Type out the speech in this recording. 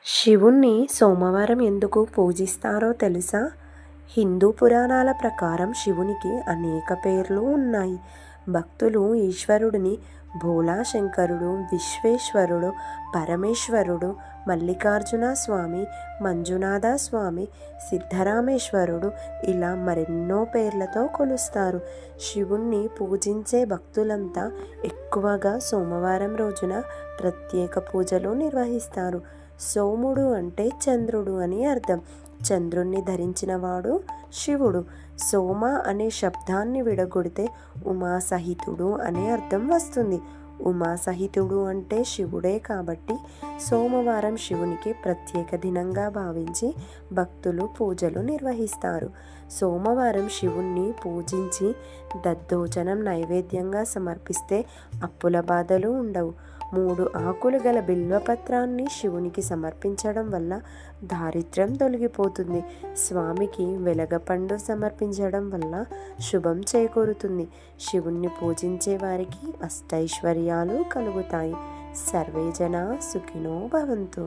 శివుణ్ణి సోమవారం ఎందుకు పూజిస్తారో తెలుసా? హిందూ పురాణాల ప్రకారం శివునికి అనేక పేర్లు ఉన్నాయి. భక్తులు ఈశ్వరుడిని భోలా శంకరుడు, విశ్వేశ్వరుడు, పరమేశ్వరుడు, మల్లికార్జున స్వామి, మంజునాథ స్వామి, సిద్ధరామేశ్వరుడు ఇలా మరెన్నో పేర్లతో కొలుస్తారు. శివుణ్ణి పూజించే భక్తులంతా ఎక్కువగా సోమవారం రోజున ప్రత్యేక పూజలు నిర్వహిస్తారు. సోముడు అంటే చంద్రుడు అని అర్థం. చంద్రుణ్ణి ధరించినవాడు శివుడు. సోమ అనే శబ్దాన్ని విడగొడితే ఉమాసహితుడు అనే అర్థం వస్తుంది. ఉమాసహితుడు అంటే శివుడే కాబట్టి సోమవారం శివునికి ప్రత్యేక దినంగా భావించి భక్తులు పూజలు నిర్వహిస్తారు. సోమవారం శివుణ్ణి పూజించి దద్దోజనం నైవేద్యంగా సమర్పిస్తే అప్పుల బాధలు ఉండవు. 3 ఆకులు గల బిల్వపత్రాన్ని శివునికి సమర్పించడం వల్ల దారిద్ర్యం తొలగిపోతుంది. స్వామికి వెలగపండు సమర్పించడం వల్ల శుభం చేకూరుతుంది. శివుణ్ణి పూజించే వారికి అష్టైశ్వర్యాలు కలుగుతాయి. సర్వే జనా సుఖినో భవంతు.